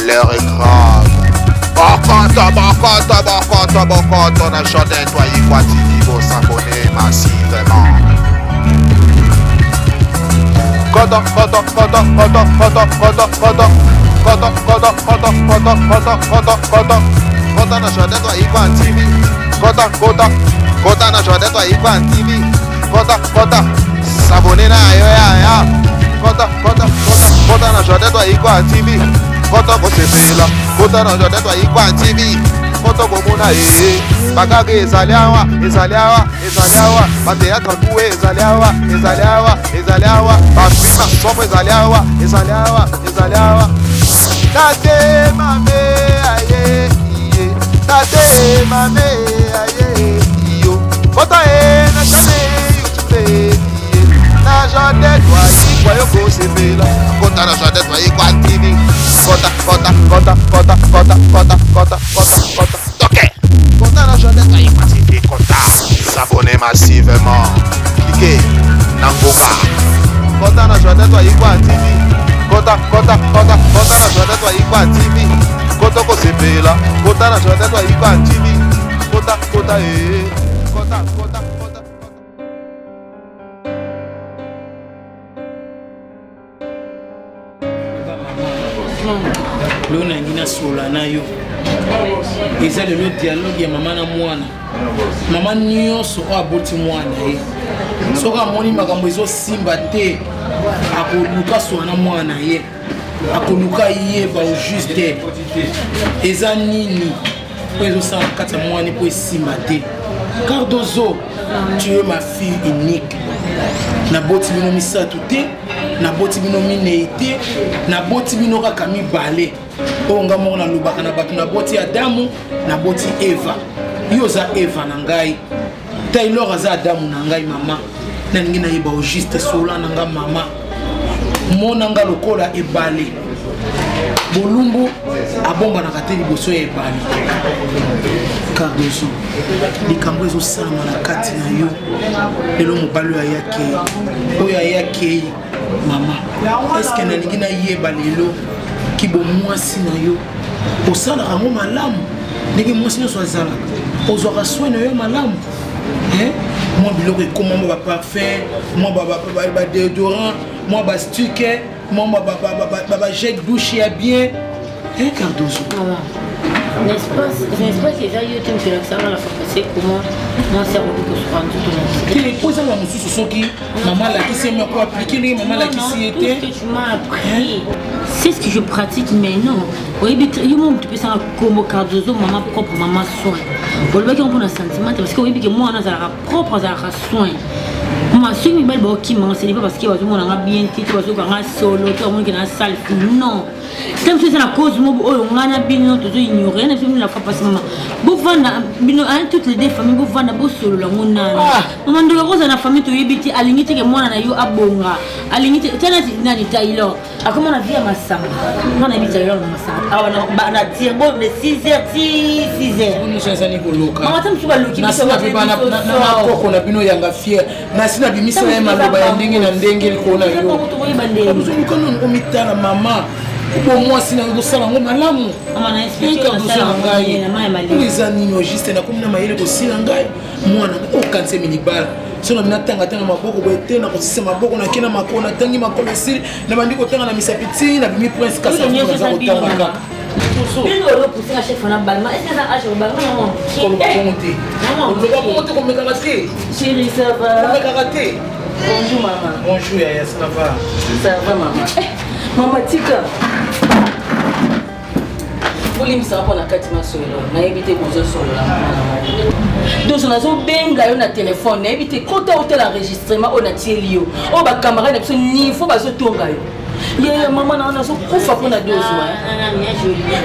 L'heure est grave. Bokoto, on a chanté toi y quoi TV pour s'abonner massivement. Koto, on a chanté toi y quoi TV. Koto, on a chanté toi y quoi TV. Koto, s'abonner na yo ya. Koto, on a chanté toi y quoi TV. Koto ko sepela, koto na chanté toi y quoi TV. Koto ko mona bagage ezaliawa, bateatra kuwe ezaliawa, ba film sopo ezaliawa. Tate mame aye, tate mame aye, iyo. Koto na chane YouTube, na jante toi ikwa yoko sepela. Koto na jante toi ikwa TV. Kota. Ok. Kota na jante toi ikwa TV. Kota. S'abonner massivement. Cliquez. Nangoka. Kota na jante toi ikwa TV. Kota na jante toi ikwa TV. Koto ko sepela. Kota na jante toi ikwa TV. Kota. Lona ngina sola na yo. Eza le dialogue ya mama na mwana. Mama nyonso o aboti mwana ye. Soka moni makambo ezo simba te. Akoluka so na mwana ye. Akoluka ye ba au juste. Eza nini? Ezo sa kata mwana po simba te. Cardozo, tu es ma fille unique. Na boti bino misato te. Na boti bino mineite, na boti bino kaka mibale. Onga mona lubaka na batu na boti Adamu, na boti Eva. Yo za Eva na ngai. Taylor aza Adamu na ngai mama. Na ningi na yeba o juste sola na nga mama. Mona nga lokola ebale. Bolumbu abomba na kateli boso ya ebale. Cardozo, likambo ezo sama na kati na yo. Lelo mobalo ya yake. Oya yake. Mama, est-ce que nalingi na yeba lelo kibo mwasi na yo osala rango malamu ndenge mwasi nyonso azala ozwaka soin na yo malamu mwa biloko ekoma mwa baparfum mwa badéodorant mwa bastuke mwa bajet douche ya bien Cardozo. N'est-ce pas que déjà eu une sélection dans la pharmacie comment moi c'est rendu que je prends tout le monde. Quel est posé la moussou soki maman la qui s'est mis à appliquer maman la qui s'y était. Tout ce que tu m'as appris c'est ce que je pratique mais non. Oui mais il m'a tu peux ça comme Cardozo maman propre maman soin. Pour le mec on a un sentiment parce que oui que moi on a ça propre ça soin. Moi je suis belle qui m'en c'est pas parce que moi on a bien titre parce qu'on a solo tout le monde qui a salle non. Comme c'est la cause moi on a bien tout ignorer na film la fois parce maman bo vanda bino an toutes les deux familles bo vanda bo solo la mona maman ndo roza na famille to yebiti alingiti ke mwana na yo abonga alingiti tena nani Taylor akoma na via masamba on a bita yo masamba awana na dire bon de 6h on nous chazani ko loka maman tamsu ba loki biso ba na koko na bino yanga fier na sina bimisa ya maloba ya ndenge na ndenge ko na yo ko no mitala mama Pour moi, si nous sommes en malamu, on expliqué que nous sommes en gaï. Les animaux juste na comme na maïle ko silangai. Moi na aucun séminibal. Si on a mis tanga tanga maboko boete na ko sise maboko na kina makona tangi makona sili na bandiko tanga na misapiti na bimi prince kasa ko za ko tanga. Bino ro pousser à chef na balma. Est-ce que ça a chef balma non? Ko ko monter. On peut pas monter comme karaté. Chérie ça va. Comme karaté. Bonjour maman. Bonjour Yaya, ça va? Ça va maman. Maman tika. Volim ça pour la katima solo. Na éviter bozo solo là. Donc on a zo benga yo na téléphone, na éviter quand hôtel enregistrement on a tielio. O ba caméra na biso niveau ba zo tonga yo. Ye maman na zo kufa pour na dozo.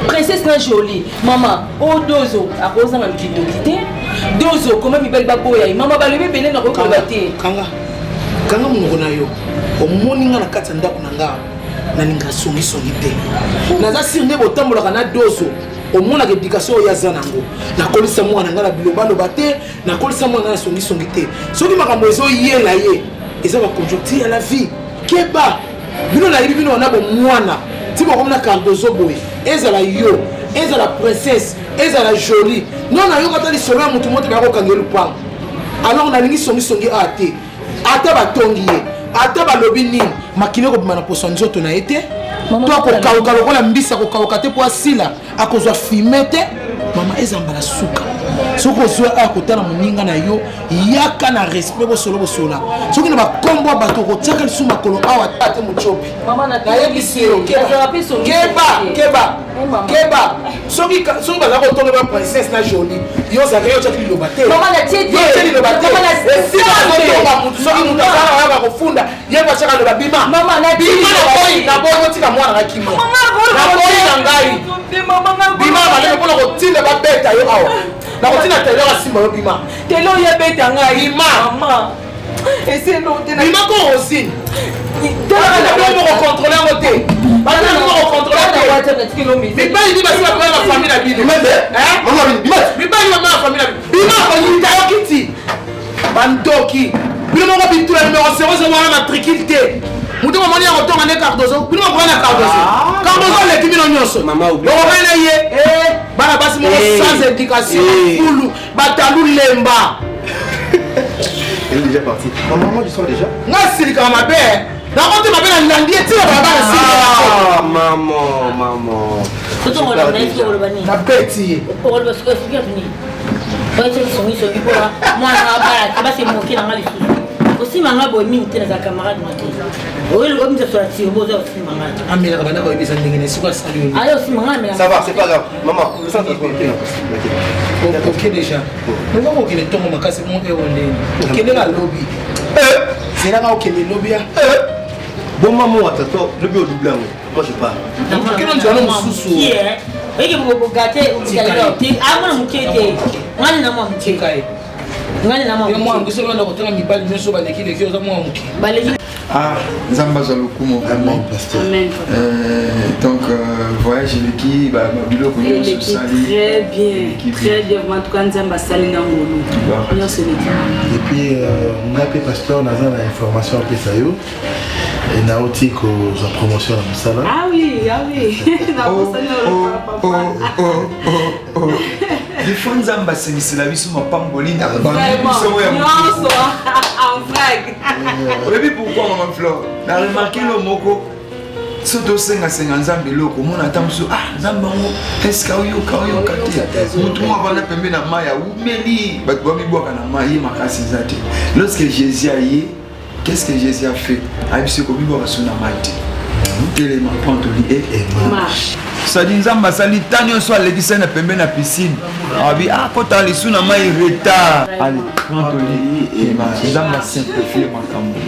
Princesse na jolie. Maman, o dozo a koza na mkidokité. Dozo comment mi belle baboya. Maman ba lebi bene na ko baté. Kanga mungo na yo. O moninga na kati ndako na nga. Na ninga songi te naza sirne botambola kana dozo omona ke éducation ya zanango na kolisa mwana nga na bilobalo bate na kolisa mwana na songi te soki makambo ezo yela ye eza ba conjoncture ya la vie keba bino na yibi bino na bo mwana ti bo komna Cardozo boy ezala yo ezala princesse ezala jolie non na yo kata li solo mutu moto ba ko kangelu pang alors na lingi songi ate ata batongi ye ata balobi nini makile ko bimana poso nzoto na ete to akokauka lokola mbisa akokauka te po asila akozwa filme te mama ezambala suka soki ozwa akotala moninga na yo yaka na respect bosola soki na bakombo bato kotiaka lisu makolo awa ate mochopi nayebisi yo keba soki baza kotonga ba princesse na jolie yo ozalaka yo otiaki liloba te soki mutu azala yaka kofunda ye batiaka loba bima naboyi otika mwana nakimo naboyi na ngai bima balenge mpona kotinda babeta yo awa nakotina telo asimba yo bima telo yebeta ngai bima bima ko rosine kocontrole yango te mibali ni basi bakoya na famille na bino mibali bama na famille na bima koyita yo kiti bandoki bino moko bitula numero 0 wana matricule te mutu momoni ya kotonga nde Cardozo bino mokoya na Cardozo leki bino nyonso lokokana ye bana basi moko sans éducation fulu batalu lemba Elle est déjà partie. Maman, tu sors déjà? Nga silika mabe. Nakote mabe na ndandi etira baba na silika. Maman. Toto ngolo na isi ngolo bani. Na beti. Ngolo basko sikia tuni. Baite songi kwa mwana abara basi moki na ngali susu. Aussi manga bo mi tena za camarade maki. Oyo lo misa sur tiro boza aussi manga. Amela ka bana ko ibisa ndingene siko salu. Ayo aussi manga mela. Ça va, c'est pas grave. Maman, le centre tranquille. Ok déjà. Mais comment qu'il est tombé makasi mon e wonde. Ok de la lobby. C'est là que le lobby a. Bon maman, attends, le bio double moi je pars. Ok non jalo mususu. Yeah. Eke bo gate ukalo. Ti amana mukete. Ngani na mwa mukete. Ngani na mwa. Yo mwa ngise lona ko tanga mibali nyoso ba lekile kyo za mwa muke. Baleki. Ah, Nzamba Zaloukoum, vraiment. Amen. Donc, voyage l'équipe, Babilo, très bien. En tout cas, Nzamba Salina Ngolo. Et puis, on a appelé pasteur, on a l'information après ça. Et Naotik aux promotions dans le salon. Ah oui. Des fois, Nzamba c'est la vie sur ma pamboli. Vraiment. En vrac. Vous savez pourquoi, maman Flore? On a remarqué le moko. Soto senga Nzambe loko mona tamso Nzamba ngo eska oyo kate mutu mo bana pembe na maya umeli batu ba mibwaka na maya makasi zate. Lorsque Jésus a yé, qu'est-ce que Jésus a fait? Abisi ko mibwaka sona maite telema pantoli et marche. Ça dit Nzamba sali tani so alekisa na pembe na piscine abi kota li suna mai retard allez pantoli et marche. Nzamba simplifier makambo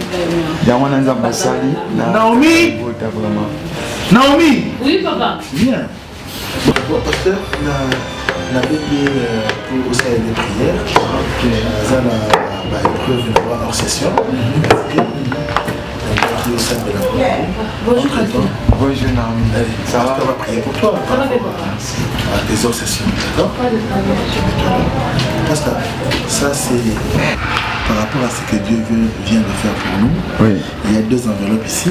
ya wana Nzamba sali Naomi. Oui papa. Viens. Bon, pasteur, on a béni pour aussi des prières. On a épreuve de voir hors session. Bonjour Pasteur. Bonjour Naomi. Ça va? On va prier pour toi. Ça va papa. À tes hors sessions, d'accord? Pasteur, ça c'est par rapport à ce que Dieu vient de faire pour nous. Oui. Il y a 2 enveloppes ici.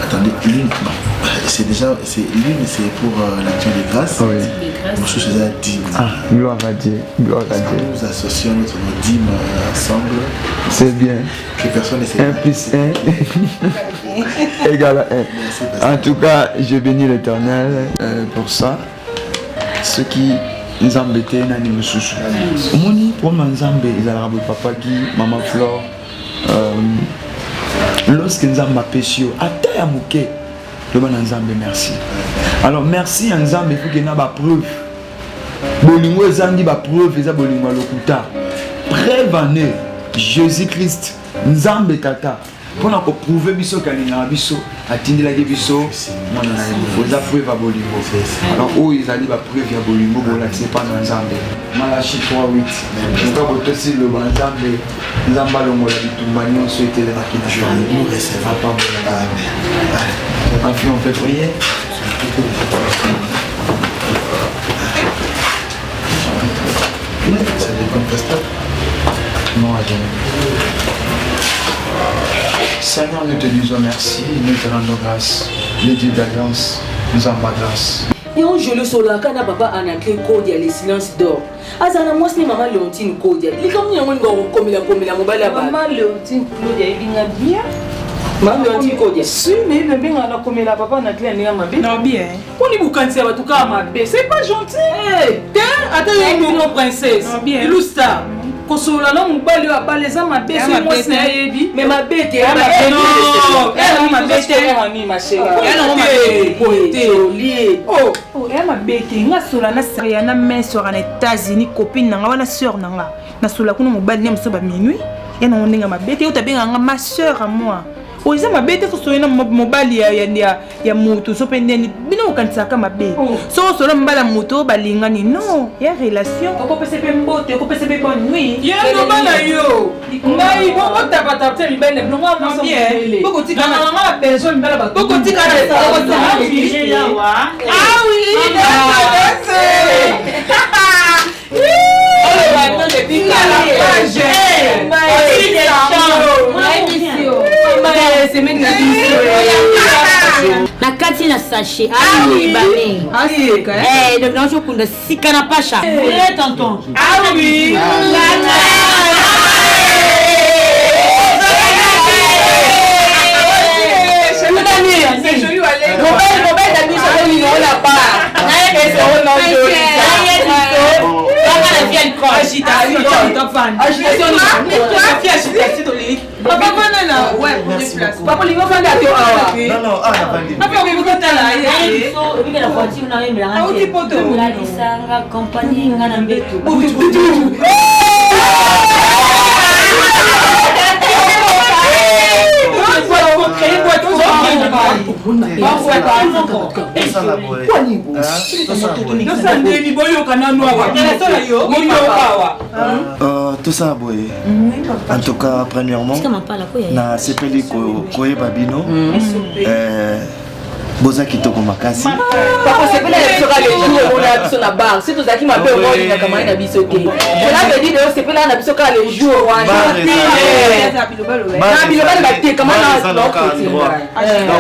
Attendez, l'une, c'est l'une, c'est pour l'action de grâce. Oui. Nous faisons la dîme. Gloire à Dieu. Gloire à Dieu. Nous associons notre dîme ensemble. C'est bien. Que personne ne sait. 1 plus 1 égale à 1. En tout cas, je bénis l'Éternel pour ça. Ce qui nous embêtait, nani mususu. Moni pour Nzambe, ils allaient papa qui, maman Flore. Lorsque Nzamba péché, ata ya muke, le bon Nzambe merci. Alors merci Nzambe, il faut qu'il y ait ba preuve. Bolingo ezangi ba preuve eza bolingo lokuta. Preuve année Jésus-Christ Nzambe tata. Pour nous prouver biso kalinga biso atindelaki biso mwana na yebo eza preuve ya bolingo. Alors oh ils allaient ba preuve ya bolingo bola c'est pas Nzambe. Malachi 3:8. Nous avons aussi le Nzambe Nzamba longola bitumba nyonso etelelaki na jour. Nous recevons pas. Amen. Enfin on fait prier. Ça dépend de pasteur. Non, Seigneur, nous te disons merci, nous te rendons grâce. Le Dieu d'alliance nous en bat grâce. Et on joue le sol à Kana Papa en anglais, cordial, les silences d'or. Azana, moi, c'est maman Léontine cordial. Il est comme il y a un mobile là-bas. Maman Léontine Claudia, il est bien. Maman Léontine cordial. Si, mais il est bien, on a commis la papa en anglais, il est bien. Non, bien. On est boucan, c'est en tout cas ma belle. C'est pas gentil. Tiens, attends, il y a une princesse. Non, bien. Il est ça. Kosola non mobile à baleza ma belle sur moi c'est yebi mais ma bête est non elle ma bête est ma chérie elle ma bête lié oh elle ma bête nga sola na seria na main sur en États-Unis copine nga wana sœur nga na sola kuna mobile ne mso ba minuit ya na ondenga ma bête yo tabenga nga ma sœur à moi oza ma bête ko soina mobile ya moto so pendeni bino kansaka ma bête so solo mbala moto balingani non ya relation ko pese pe mbote ko pese pe bonne nuit ya no bana yo ngai bongo tapata te libele no nga maso mbele boko tika na mama besoin mbele ba boko tika na ah oui na kati na sachet donc non je kunda sika na pasha tonton ah oui c'est joli mobile d'amis ça donne on la part na est on non joli Papa, tout ça, boy. En tout cas, premièrement, na sepeli koye babino. Boza kitoko makasi. Papa c'est pas les sera les jours on a sur la barre. C'est tout ça qui m'appelle moi il a comment il a bisoté. Je l'avais dit de c'est pas là on a bisoté les jours on a. Na bilobal batte comment on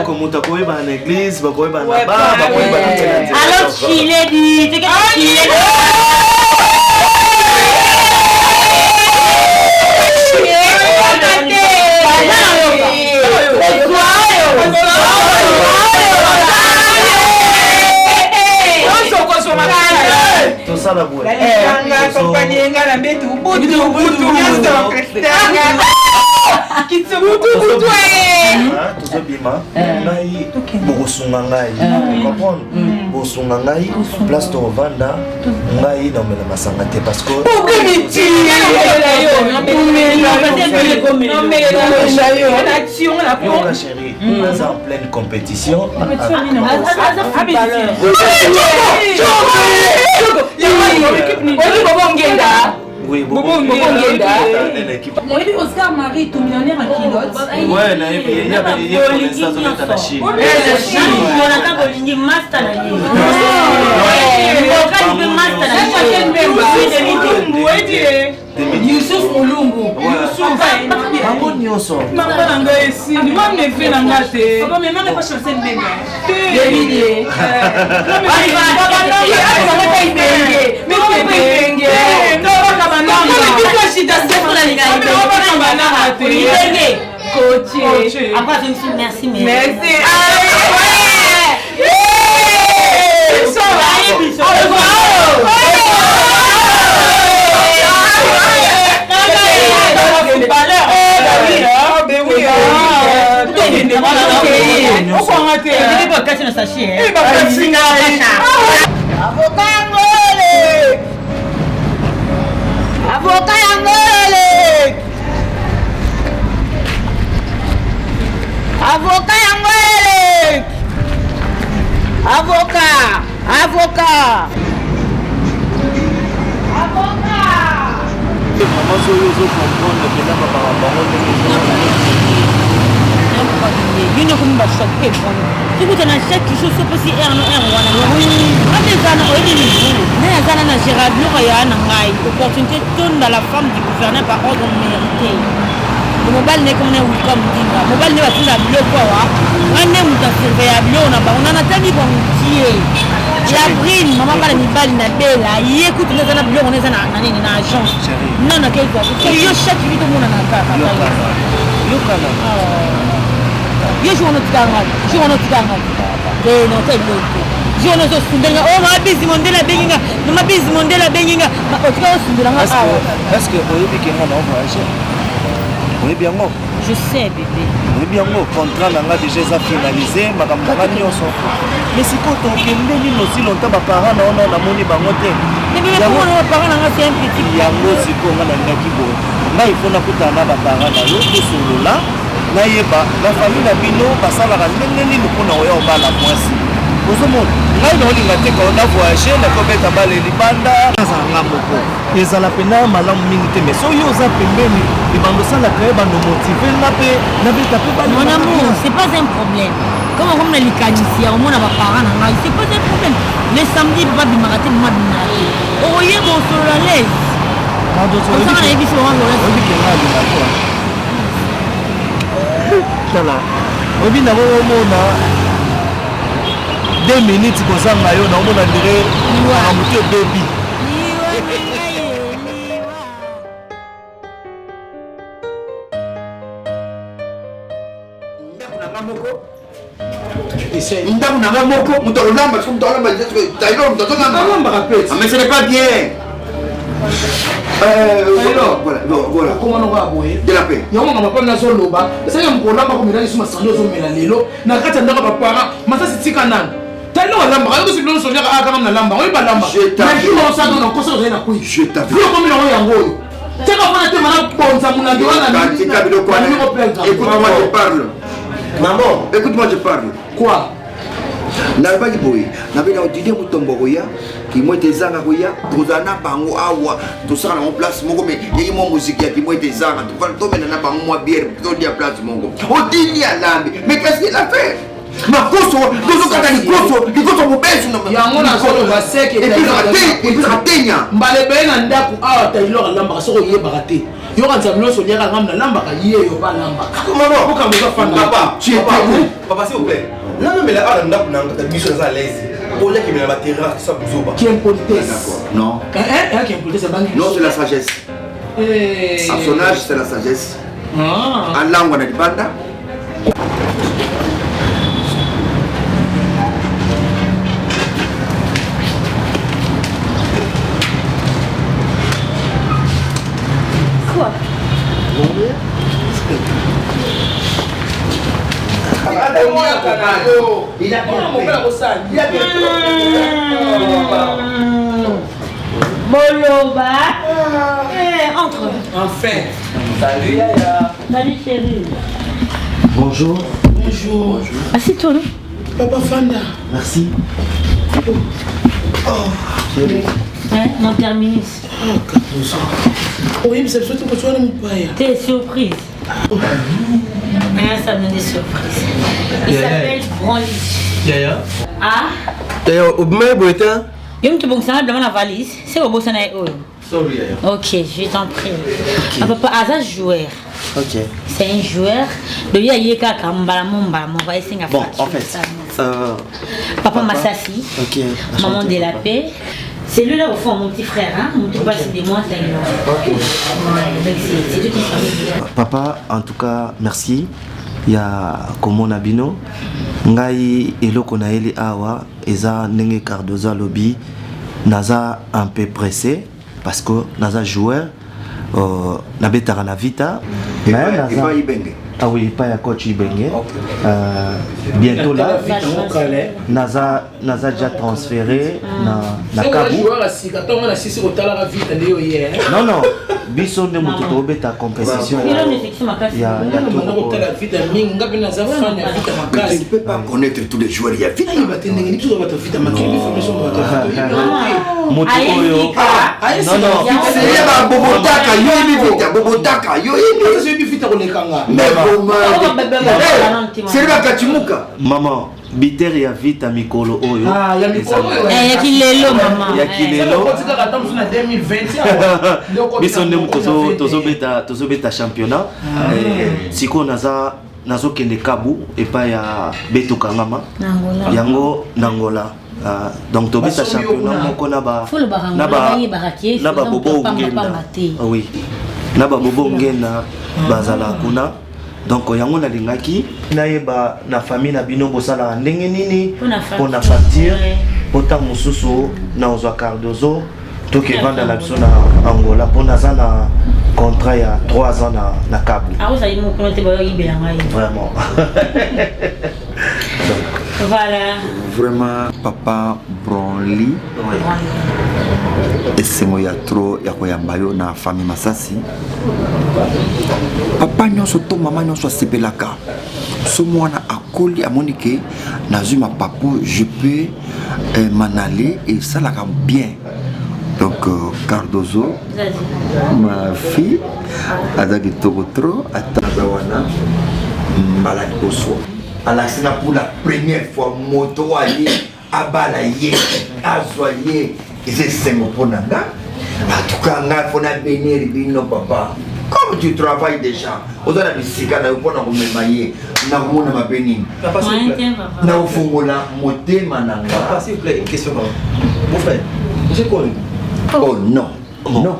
donc muta koye ba na église, ba koye ba na bar, ba koye ba na. Alors Chile dit, c'est que Chile. Tout ça la boue. Accompagner nga la bête ou bout tout bima ngai bosunga ngai comprendre bosunga ngai place to vanda ngai dans la masanga te parce que chérie nous en pleine compétition oui, Oscar Marie, tout millionnaire en kilote. Ouais, il y a des gens qui sont en Chine. Yusuf Mulungu. Bango nyonso. Mama nanga esi, ni mama nefe nanga te. Papa mais même pas chancer mbemba. David. Papa nanga ibenge. Ibenge. Ndaba bananga. Ndaba shida sefu na linga ibenge. Ndaba bananga te. Ibenge. Coach. Après je me suis merci. Merci. chaque chose aussi opportunité tourne dans la femme du gouverneur par ordre mérité. mobali ne comme ne wika mudinga mobali ne batunda biloko awa wane muta surveiller biloko na bango na tani bon tie la brine mama bala mibali na bela yekuti neza na biloko neza na nini na agence non na quelque chose yo chaque vie tout monde na kaka yo kana yo jour no tikanga de no te biloko jour no so sundenga oh ma busy mondela benginga mama busy mondela benginga otika osundela est-ce que oyebi kenga na voyage oui bien moi je sais bébé oui bien moi contrat nanga déjà ça finalisé makambo nanga nyonso mais siko tokende nino si longtemps ba parents na ona na moni bango te mais bébé pour moi parents nanga c'est un petit yango siko nga na ngaki bo nga il faut na kutana ba parents na yo to solola na yeba la famille na bino basalaka ndenge nini mpona oya obala mwasi ozomona ngai naolinga te kaona voyage nakobeta bale libanda azalanga moko ezala pena malamu mingi te mais soki oza pembeni libanda osalaka ye banomotive nga mpe nabeta mpe mon amour c'est pas un problème comme na likanisi ya omona baparent na ngai c'est pas un problème le samedi papa bimaka te mama bimaka te okoyeba osolola lese osanga na yebisi owangola tala obi nango omona 2 minutes kozanga yo naomona ndire amuti obebi ndako nanga moko moto alolamba soki moto alolamba tailo moto azolambaka pe mais ce n'est pas bien voilà comment on va boyer de la paix yango ngamba pa nazo loba esaka mkolamba ko mira lisuma sando zo mela lelo na kati ndako ba para masasi tika nana talo lamba ka ko sibilo sonya ka kama na lamba oyi ba lamba mais qui on ça dans ko so na kui je t'appelle ko mi na yango yo teka fana te mana bonza munandi wana ni kabilo kwa écoute-moi je parle maman écoute-moi je parle quoi nalobaki boye nabena odide motombo koya kimwete ezanga koya tozala na bango awa tosala nango place moko me yeki mwa muziki ya kimwete ezanga tomena na bango mwa biere tolia place moko odini alambi mais qu'est-ce qu'il a fait makoso tozokata likoso mobesu yango nazoloba seke epesaka tenya mbale beye na ndako awa tailor alambaka soki oyebaka te yoka nzambe nyonso oliaka ngam nalambaka ye yo balambaka okambo ezafanda papa s'il vous plaît non mais là on a dans mission à l'aise pour les qui me la terrasse ça buzoba qui impolitesse non qui impolitesse bangi non c'est la sagesse à son âge c'est la sagesse en langue on a libanda quoi Boloba. Entre. Enfin. Salut Yaya. Salut chérie. Bonjour. Bonjour. Assieds-toi là. Papa Fanda. Merci. Hein, mon terminus. Oui, mais c'est surtout que tu as mon père. T'es surprise. Ça me donne des surprises. Il s'appelle Branly. Yaya. Ah. Yaya, au même bulletin. Je me suis dans la valise. C'est au bout de la Sorry, Yaya. Ok, je t'en prie. Okay. Papa, Aza joueur. Ok. C'est un joueur. De Yayeka Kambala Momba. Bon, en fait. Papa Massassi. Ok. Maman de la paix. C'est lui là au fond, mon petit frère, hein? Mon petit frère, c'est de moi, Ok. C'est toute une famille. Papa, en tout cas, merci. Il y a Komona Bino. Ngai eloko na eli awa eza ndenge Cardozo lobby naza un peu pressé parce que naza joueur na betaka na vita mais naza ah oui pas ya coach Ibenge bientôt là naza déjà transféré na Kabu non non biso nde moto tobeta compétition ya tu peux pas connaître tous les joueurs il y a vite moto oyo non non c'est ba bobotaka yo vita bobotaka yo yebi vita kolekanga mais c'est ba katimuka maman biter ya vita mikolo oyo ya mikolo ya kilelo mama ya kilelo kotika katamsu na 2020 biso ndemo tozobeta championnat siko nazokende kabu epai ya Beto Kangama yango nangola donc tobeta championnat moko na ba bobo ngenda oui na ba bobo ngenda bazala kuna donc yango nalingaki nayeba na famille na bino bosala ndenge nini pona facture pota mosusu na ozwa Cardozo toke vanda na biso na Angola pona za na contrat ya 3 ans na Kabu. Ah vous allez me connaître vraiment. Voilà. Vraiment papa Bronly. Et c'est moi trop ya koyambayo na famille Masasi. Papa nyonso to mama nyonso sepelaka. Ce mwana akoli amonike nazuma papo je peux m'en aller et ça la bien. Donc Cardozo, ma fille, Azaki Togotro, Atazawana, malade au soir. Alassina pour la première fois, moto allié, abalaye, azoyer, et c'est mon ponanga. En tout cas, il faut bénir bino papa. Comme tu travailles déjà, on a la musique, on a me mailler, on a ma bénine. Papa, s'il vous plaît. On a moté mananga. Papa, s'il vous plaît, une question. Mon frère, j'ai quoi? Oh non, bon. Non.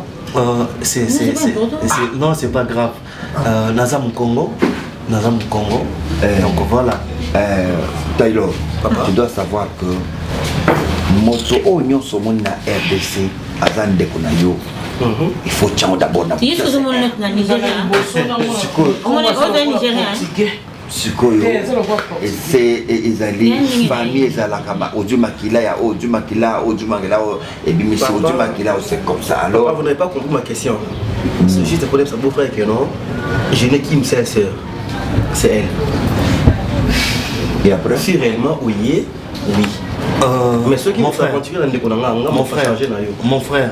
Non, c'est pas grave. Nazam Congo. Donc voilà. Taylor, tu dois savoir que moto oignon somon na RDC azan de konayo. Il faut tchao d'abord na. Tu es sur mon net na Nigeria. On est au Nigeria. Sikoyo et c'est ezali famille ezalaka odumakila ya odumakila et bimisi odumakila c'est comme ça. Alors vous n'avez pas compris ma question. C'est juste pour dire ça beau frère que non je n'ai qu'une seule sœur, c'est elle. Et après si réellement oui mais ceux qui vont continuer mon frère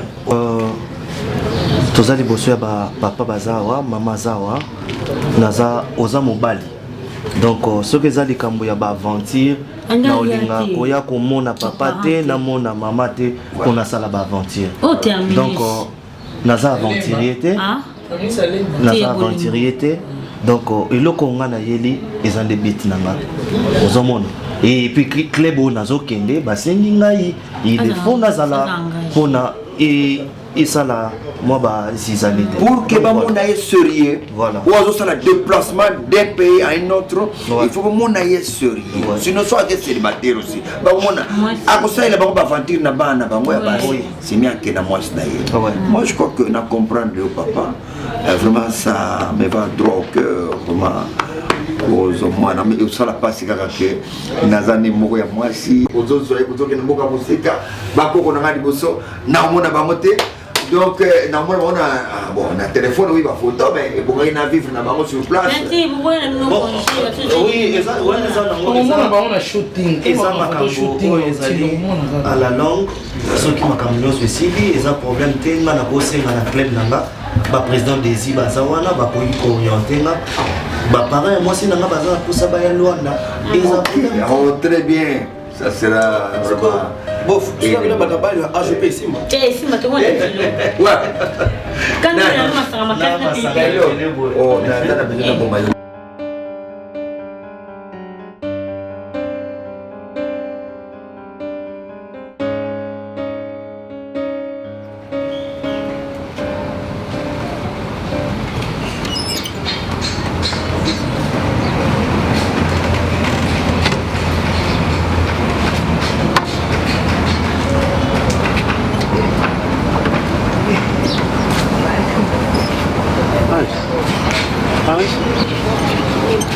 tozali bosso ya papa bazawa mama zawa naza oza mobali. Donc ce que ça les kambo ya ba aventure na olinga koya komona papa te na mona mama te kona sala ba aventure. Donc naza aventurier te naza aventurier te donc eloko nga na yeli ezande beti nanga ozomona et puis club o nazo kende basengi ngai il faut nazala pona et ça là moi bah si ça l'était pour que mon aïe sérieux voilà ou alors ça le déplacement d'un pays à un autre il faut que mon aïe sérieux sinon soit des célibataires aussi bah mon à cause ça il a pas aventure na bana bah moi bah c'est bien que na moi moi je crois que na comprendre le papa vraiment ça me va droit au cœur vraiment moi na mais ça la passe que nazani moko ya mwasi ozozo ke mboka musika bakoko na ngadi boso na mona bamote. Donc, normalement, on a un téléphone, oui, ma photo, mais on a vivre sur place. Oui, on a shooting. À la longue, ceux qui m'ont camion aussi, ils ont un problème. Ils ont bossé dans la club. Le président des Ibazawana, le pays orienté. Pareil, moi, c'est dans la bazar pour ça, très bien. Ça sera vraiment... Bof, tu vas venir à AGP ici. Ici, tu vois. Ouais. Quand tu as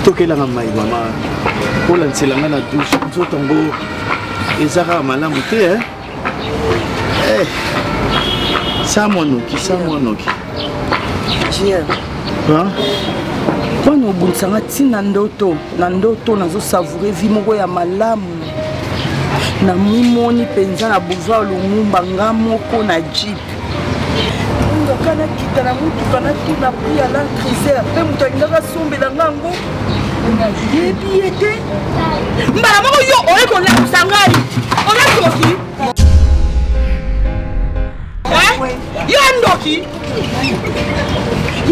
tokelanga mai mama olandiselanga na douche nzoto yango ezaka malamu te samwanoki Junior mpona obunisanga ntina na ndoto nazosavoure vi moko ya malamu na mimoni penza na bourgeois Lumumba nga moko na jeep kana kita na mutuka na tuna pia la crisère pe mutu alingaka sombela ngango yebi ete mbala moko yo oye kolakisa ngai olatoki yo ndoki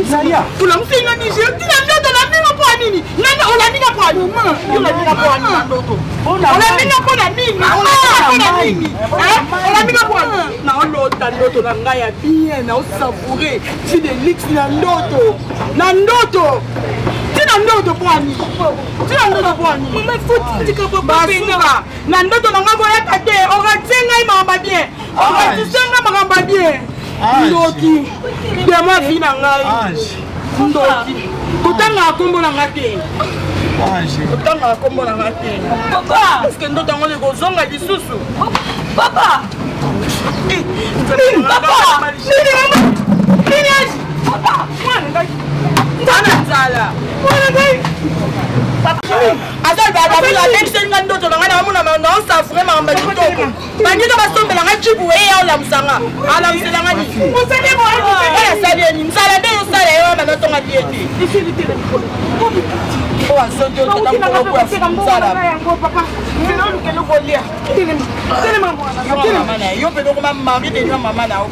Isaia tulamfinga Niger tina ndoto na minga kwa nini nani olaminga kwa nini olaminga kwa nini ndoto olaminga kwa nini olaminga kwa nini na olota ndoto na ngai ya bien na osavoure si de lix na ndoto tina ndoto kwa nini mama faut tika papa penga na ndoto na ngai ya kate oratenga mama bien oratenga mama bien ndoki dema vi na ngai ndoki kotanga akombo na ngai te kotanga akombo na ngai te papa parce que ndoto yango ekozonga lisusu papa papa mwana ngai ndana nzala mwana ngai azal bababila atebisenga ndoto na ngai namona naosafure makamba kitoko bandito basombela ngai jibu eya olamusanga alamuselanga nini asali eni nzala nde yosala eyo banatonga liete o azongi ototamokoyafunzala yo mpe dokoma mari denywa mama na yo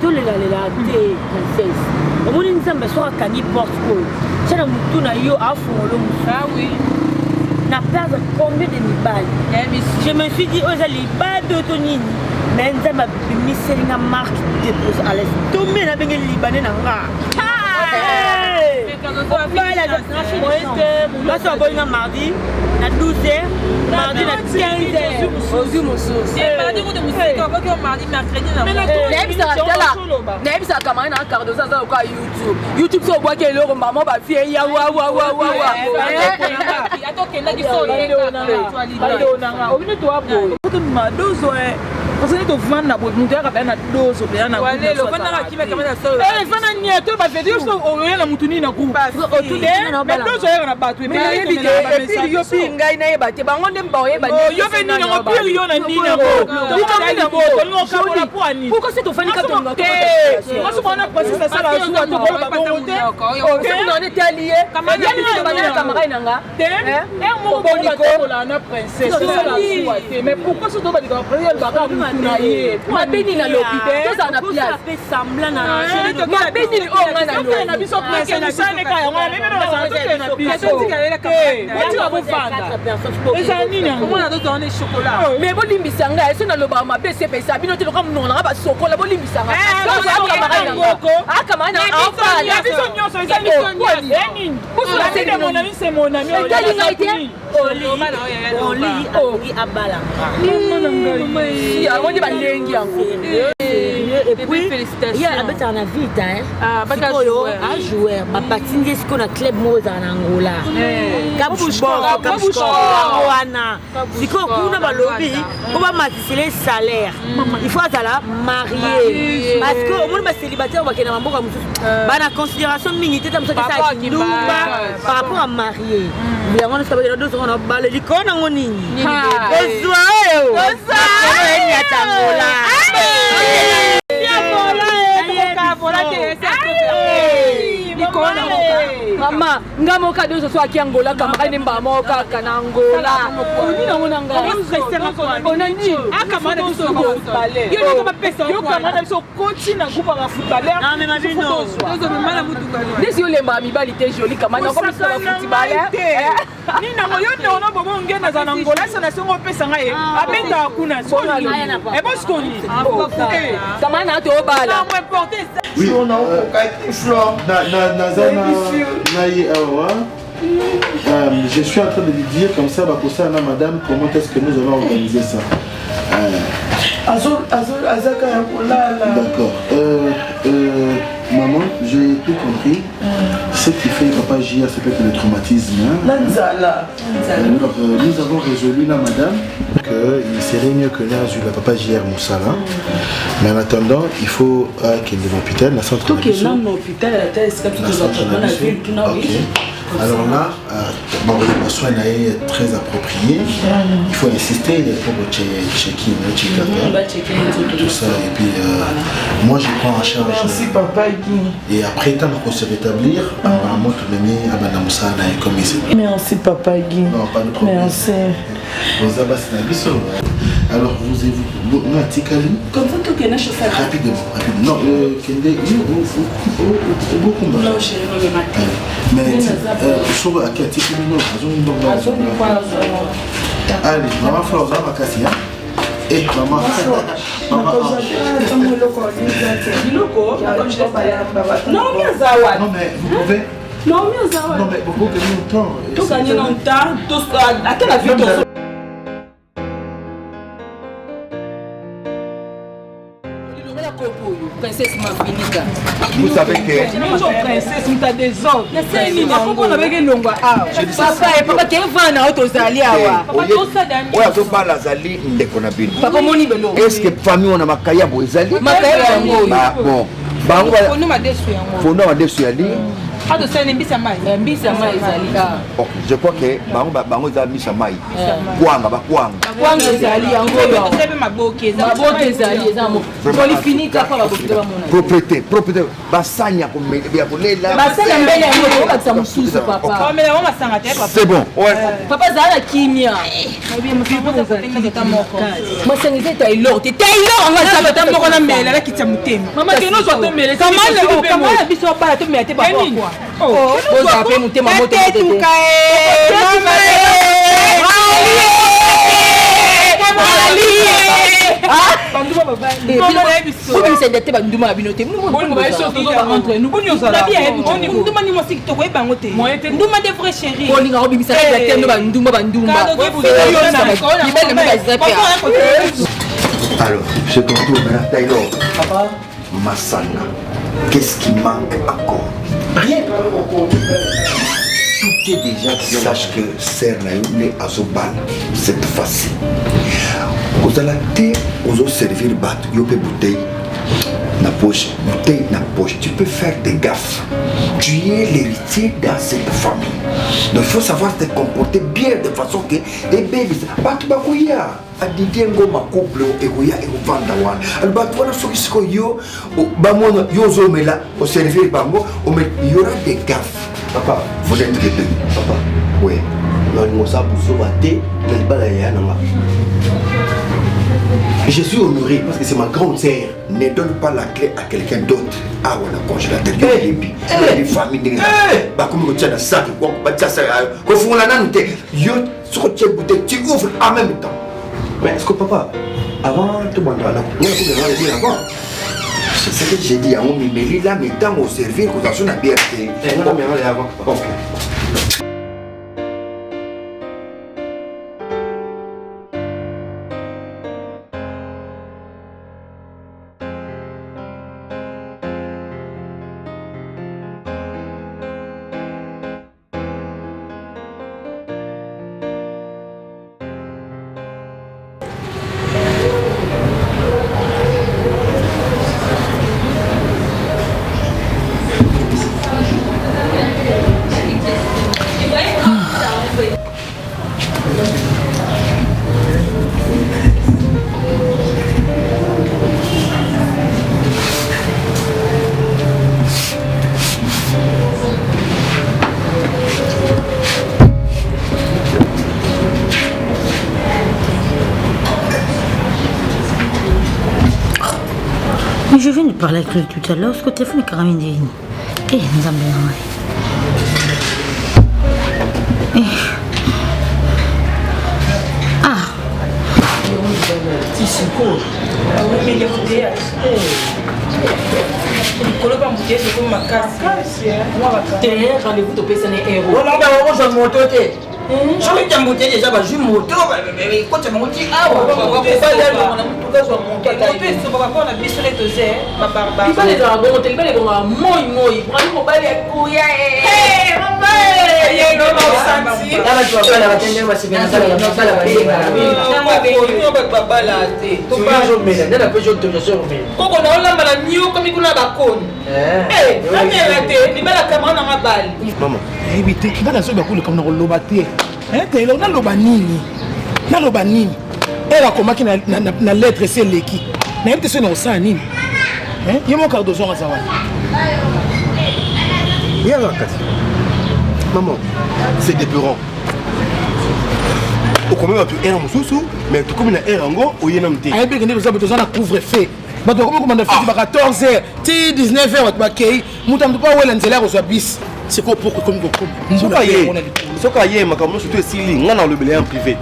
tolelalela te princesse omoni nzambe soki akangi porte oyo tia na motu na yo afungolo mosu na perdre combien de mibali je me suis dit oyo eza libade oyo to nini mais nzambe abimiselinga marque dépose à l'est tombe na benge libanais na nga basi aboyinga mardi na 12h mardi na 15h ozwi mosusu nayebisaka kamani na cardosa aza lokola youtube so obwaki eloko mbamo bafie ya osali tovanda na boye mutu yaka baya na dozo baya na efana nie to bafedi yo so oya na mutu nini na groupe dozo oyaka na bato eyebi te epili yo mpi ngai nayeba te bango nde mba oyeba yo mpe nini yango pili yo na nini yango se tofani kasomona pasisa sala suwa tokoloba bongo te oseminone te alie yabisibana kamarai nanga mokobolikola na princesse mais pourquoi so tobadika princesse baka mabeni na lobi tozala na place mabeni oyo nga na lobi na biso princesse saleka yango na biso bovanda eza nini yango mais bolimbisa ngai ese nalobaka mabe esepesa bino te loka mononanga basokola bolimbisa ngai akamai na biso nyonso eza ngai te oli abala yango nde balengi yango ye abetaka na vite sikoyo ajoueur bapatindi ye sikoyo na club moko ezala na angola wana sikoyo kuna balobi po bamatisele salaire il faut azala marie parce que omoni bacélibataire bakenda na mboka mosusu bana considération mingi te ta mosoki esa kindumba par rapport à marie yango nyonso bakenda dosongo na bale likolo nango nini kozwa oyo enyatangola mama nga moka dozo so aki angola kamaka ne mba moka kana angola oni nango nanga onani akamana biso ko balé yo ko pesa yo kamana biso continue groupe ya footballeur na me mabino dozo me mala mutuka desi yo lemba mibali te joli kamana ko biso ba footballeur ni nango yo ne ona bobo ngena za angola sana songo pesa ngai abenda kuna so e bosko ni kamana to bala oui on a je suis en train de lui dire comme ça, madame, comment est-ce que nous allons organiser ça. D'accord. Maman, j'ai tout compris. Ce qui fait Papa JR, c'est peut-être le traumatisme. Alors, nous avons résolu là, madame, qu'il serait mieux que là, la Papa JR Moussala. Mais en attendant, il faut qu'il y ait l'hôpital, la centre de la alors là, le soin est très approprié. Il faut insister pour checker tout ça. Et puis, moi, je prends en charge. Merci, papa. Et après, tant qu'on se rétablir, apparemment, tout le monde a comme ici. Merci, papa. Non, pas de problème. Merci. Alors, vous comme ça, tu as chauffeur. Rapidement. Non, beaucoup. Non, chérie, non, le matin. Mais, sur à quel type de allez, maman Flore, ça va casser. Et maman. Non, mais vous pouvez. Non, mais vous pouvez gagner longtemps. Tout gagner longtemps, à quelle avis Vous savez que... princesse, tu as des ordres. Pourquoi on avait une longue papa, papa, tu es venu à Otozali. Est-ce que famille on a makaya boizali? Bon. Je crois que bango za misa mai. Kwanga ba kwanga. Kwanga ezali yango yo. Sebe maboke ezali ezamo. Joli fini ka fa baboke ba mona. Propriété. Basanya ko ya kolela. Basanya mbele yango ko katsa mususu papa. Mais on va s'arrêter papa. C'est bon. Ouais. Papa zala kimia. Moi c'est ngeze Taylor. Taylor on va s'arrêter moko na mela la kitsa mutema. Mama que nous soit mela. Comment la biso ba to mete papa quoi. Oh, vous avez monté ma moto. Alors, je contourne Taylor. Papa Massanga, qu'est-ce qui manque encore? Rien. Tout est déjà dit. Sache que Serre Nayoune à Zobal, c'est facile. Vous allez vous servir battre, vous pouvez bouteille. Na poche, bouteille na poche. Tu peux faire des gaffes. Tu es l'héritier dans cette famille. Donc il faut savoir te comporter bien de façon que les bébés, batu bakuya, adidiengo makuple ekuya ekuvanda wana. Albatu wana sokisiko yo, bamono yo zomela, au servir bango, il y aura des gaffes. Papa, vous êtes les deux. Papa, oui. Je suis honoré parce que c'est ma grande sœur. Ne donne pas la clé à quelqu'un d'autre. Ah, on a congélateur. Les familles, tu ouvres en même temps. Mais est-ce que papa, avant tout le monde, c'est ce que j'ai dit à mon mimeli là, mais tant au servir, qu'on s'en a bien fait. Je viens de parler avec lui tout à l'heure, ce téléphone est carrément dit. Eh, nous avons bien. Ah. Rendez-vous de personne héros. Je vais t'embouter déjà, je vais monter. Quand tu montes, ah ouais, on va pas aller dans la moto, on va monter. On va pas on a bistré tosé, ma barbe. Il va les avoir monter, il va les avoir moi. Prends mon balai à couiller. Hey, maman. Il va sentir. Là tu vas pas la battre, on va se faire ça, on va pas la battre. On va pas bala té. Tu vas jouer, là la peu je te jure mais. Quand on a la malanio comme il kuna ba kon. Eh, la mère té, ni bala caméra na ma balle. Maman, éviter bala so ba ko le comme na loba té. T'es là, on a l'obanini. On a l'obanini. Elle a commencé na lettre, c'est l'équipe. On a été au sein nini. Il y a mon cardozo à Zawan. Il y a la casse. Maman, c'est dépeurant. Au combien va tu errer mon sous mais tu comme une erre en gros, ou y en a un petit. Ah, bien que nous avons besoin d'un couvre-feu. Bah, tu comment on a fait 14h, 19h, tu vas accueillir. Nous t'avons pas où elle est là au bis. C'est quoi pour comme ce qu'on y a, ma caméra surtout ici, on a le belé en privé.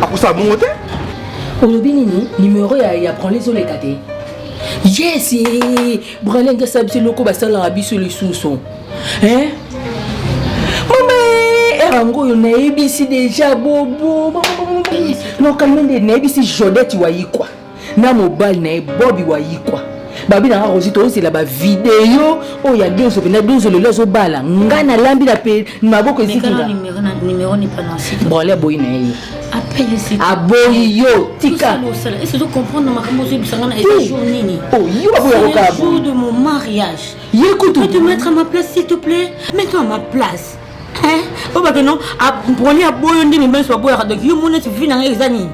À quoi ça bon côté? Au Lobinini, numéro ya prend les autres catés. Yes, Bralenga sabisi loko basala abiso les sous-son. Hein? Maman, erango yo na ebisi déjà bobo. Non kalmende na ebisi Jodette wayi quoi. Na mobile na Bobby wayi quoi. Babi na rosi to c'est la ba vidéo oh ya deux le lezo bala ngana lambi la pe maboko isikira numéro n'est pas lancé brole boy na yi appelle ici aboyi yo tika est-ce que tu comprends ma camozo bisangana et journée ni oh yo ba boya ko le jour de mon mariage écoute peux te mettre à ma place s'il te plaît mets-toi à ma place hein oh bah que non a broli aboyo ndi mais so boya donc yo mona tu vis na exani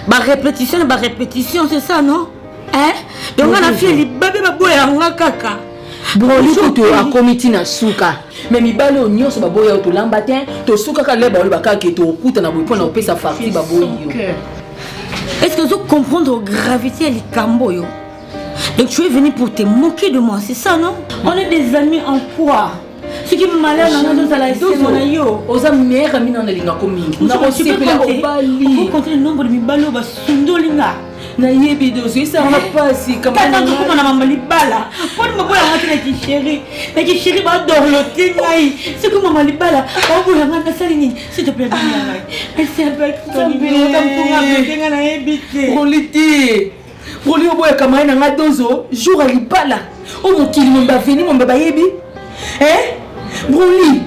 ba répétition c'est ça non. Hein? Donc on a fait les bébés baboya nga kaka. Broli koto a comité na suka. Mais mi balo nyonso baboya to lambatin to suka ka le balo bakaka to okuta na boy pona opesa farci baboyo. Est-ce que tu comprends la gravité les camboyo? Donc tu es venu pour te moquer de moi, c'est ça non? On est des amis en quoi? Ce qui me malheur dans notre salarié, c'est mon aïe. Aux amis meilleurs amis dans les linga commis. On faut compter le nombre de mi balo ba sundolinga. Na yebi dossier ça va pas si comme ça quand on a maman libala pour me voir la chérie mais qui chérie va dorloter ngai c'est comme maman libala on vous la manda salini s'il te plaît bien elle s'est avec ton bureau pour nga na yebite Broliti Broli oboya kamai na ngadozo jour à libala o mokili mon ba veni mon baba yebi hein Broli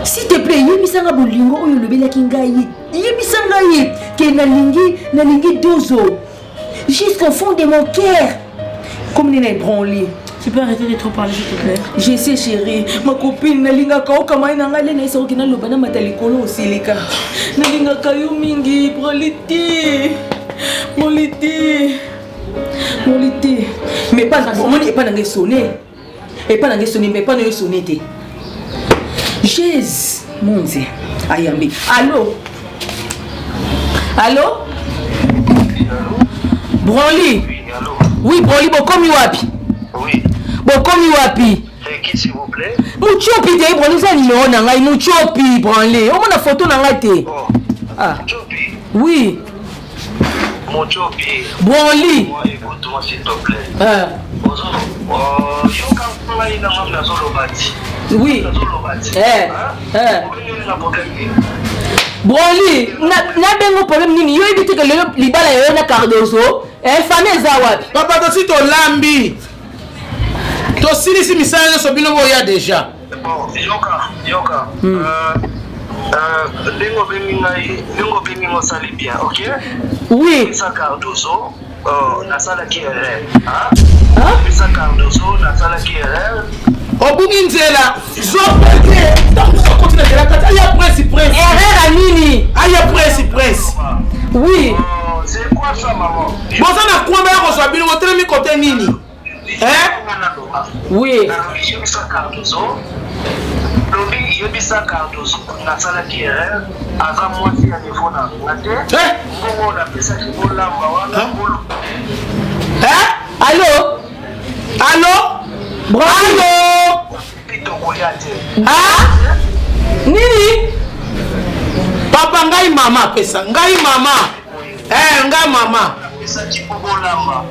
s'il te plaît yebisanga bolingo oyo lobelaki ngai yebisanga ye ke na lingi dozo jusqu'au fond de mon cœur. Comme il est branlé. Tu peux arrêter de trop parler s'il te plaît? Je sais chérie. Ma copine Nalinga Kao Kamai Nangale Nesa Okina Lobana Matalikolo au Silika. Nalinga Kayo Mingi, Broliti. Mais pas pour moi, il n'est pas dans les sonner. Et pas dans les sonner, mais pas dans les sonner. Jésus, mon Dieu. Ayambi. Allô? Broli. Oui, Broli, bokomi wapi? Oui. Bokomi wapi? C'est qui s'il vous plaît? Muchopi te Broli ça numéro na ngai Muchopi Broli. On a photo na ngai te. Oh. Ah. Muchopi. Oui. Muchopi. Broli. Moi écoute-moi s'il te plaît. Ah. Bozo. Oh, yo quand on ina mamna solo bati. Oui. Eh. Broli, na bengo problème nini? Yo ebite que le libala yo na Cardozo. Famille za wapi? Papa to si to lambi. To silisi misala so bino boya déjà. Bon, yoka. Lingo bengi mo sali bien, OK? Oui. Ça Cardozo, na sala qui est ça Cardozo, na sala qui est Obungi nzela. Zopeke. Donc continue de la kata ya presse. Erreur nini? Aya presse. Oui. C'est quoi ça maman? Bon ça na quoi ba ko so bino ko telemi côté nini? Oui. Je ça Cardozo. Lobi yebisa Cardozo na sala qui est aza mwasi ya niveau na ngate. Bongo na pesa ki bolamba wana bolo. Allô? Bravo! Nini? Papa ngai mama pesa, ngai mama. Ngai mama. Pesa ki bolamba.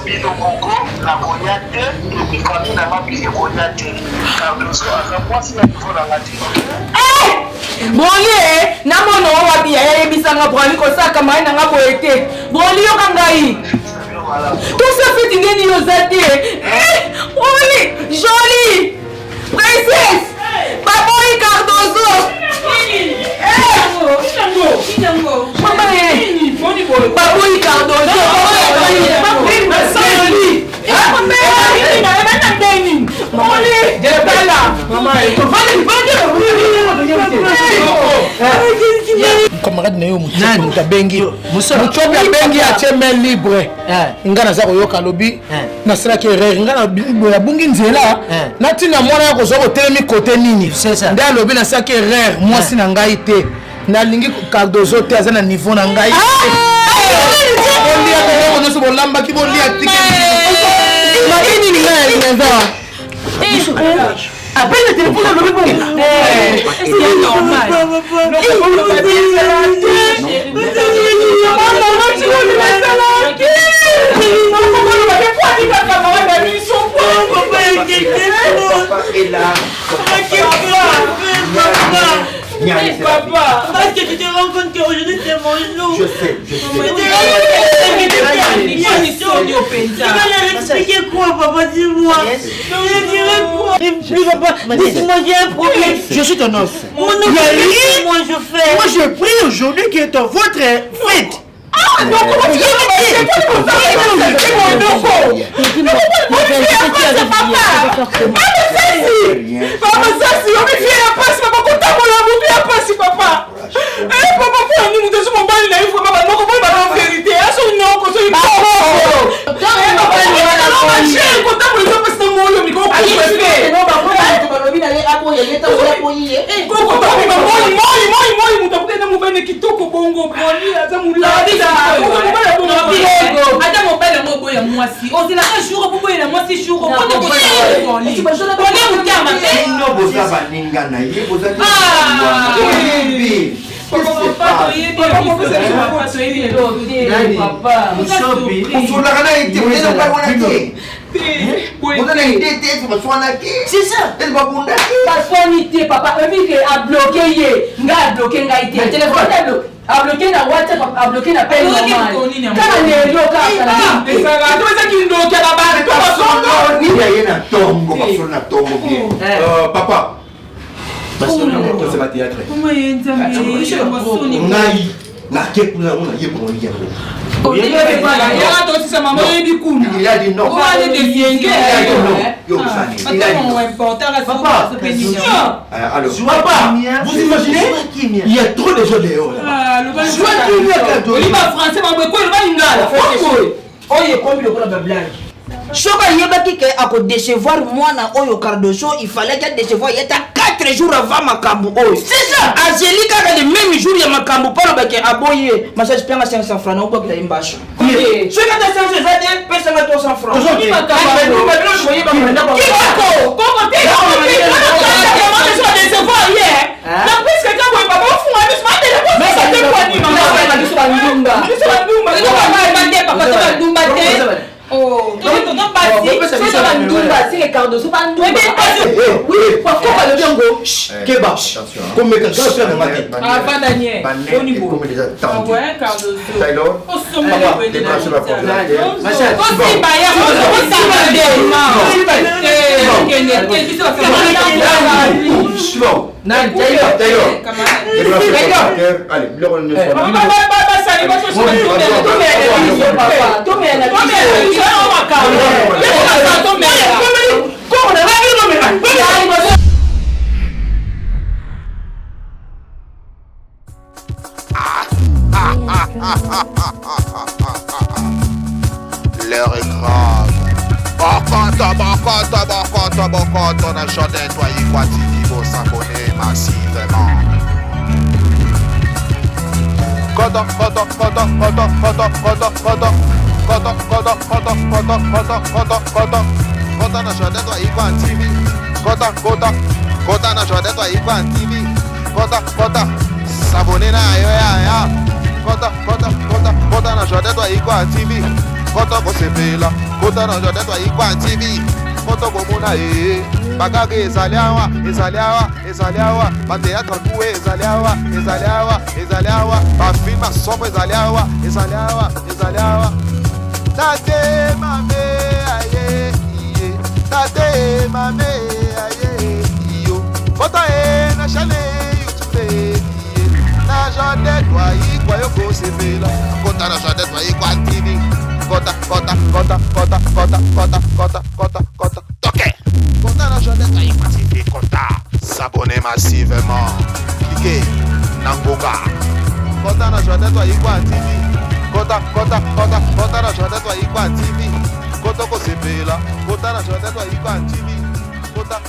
Bino koko na konyate, et famille na mabisi konyate. Cardozo aza mwasi na niveau na ngate. Broli na mono wapi ya bisanga broli ko saka mai na ngabo ete. Broli yo kangai. Tout ça fait ngeni yo zate. Broli, joli. Princesse. Baboy Cardozo. Baboy Cardozo. camarade na yo mutu abengi mucobi abengi atie main libre nga naza koyoka alobi nasalaki erreur nga nabungi nzela natina mwana ya kozwa kotelemi kote nini nde alobi nasalaki erreur mwasi na ngai te nalingi Cardozo te aza na niveau na ngai bolia koloko nyonso bolambaki bolia tike nini ngai naza appelle le téléphone de l'homme. C'est normal. Papa, parce que tu te rends compte qu'aujourd'hui c'est mon jour. Je sais. Tu vas leur expliquer quoi, papa? Dis-moi. Je dirais quoi? Plus papa, dites-moi, j'ai un problème. Je suis ton os. Mon nom, moi je fais. Moi je prie aujourd'hui qui est votre fête. Ah, donc comment tu Papa, ça si on me fait la passe, papa, quand on l'a voulu la passe, papa. Eh, papa, pour nous, nous sommes mal, il faut pas nous comprendre la vérité. Ah, c'est non, quand on est pas. C'est ça. Elle va bonder. Passionité, papa. A bloqué, a bloqué, a téléphone a bloqué la WhatsApp, a bloqué la peine normale. Quand on est local, papa. C'est pas théâtre. Il a dit non. Alors, vous imaginez? Il y a trop de gens dehors. Choka yebaki ke ako décevoir mwana oyo Cardozo, il fallait qu'elle décevoir yeta 4 jours avant makambu oyo. C'est ça. Angélique a le même jour ya makambu palo bake aboye. Massage penga 500 francs na okwa imbasho. Ce que tu as fait, pesa nga 200 francs. Aujourd'hui makambu. Comment t'es? Décevoir hier. Na presque quand vous papa fou ma bis ma téléphone. Mais ça te quoi ni maman. Oh, non, c'est pas Ndumba, c'est les Cardozo, pas Ndumba. Oui, pourquoi pas le Django? Keba. Comme mes gars, ah, pas Daniel. Au niveau. Ah ouais, Cardozo. Taylor. Oh, sommet de la dépasse la porte. aussi, Bayard, l'heure est grave. On a chanté toi y quoi tu faut s'abonner massivement. Kota na chanté toi y quoi TV. Kota na chanté toi y quoi TV. Kota s'abonner na yo ya. Kota na chanté toi y quoi TV. Kota ko sepela. Kota na chanté toi y quoi TV. koto komona bakage ezali awa bateatre kuwe ezali awa bafilme asombo ezali awa tate mame aye iye tate mame aye iyo kota na chale youtube iye na jode toi ikwa yokosepela kota na jode toi ikwa tv kota toke kota na jode toi ikwa tv kota s'abonner massivement cliquez nangoka kota na jode toi ikwa tv kota na jode toi ikwa tv kota kosepela kota na jode toi ikwa tv kota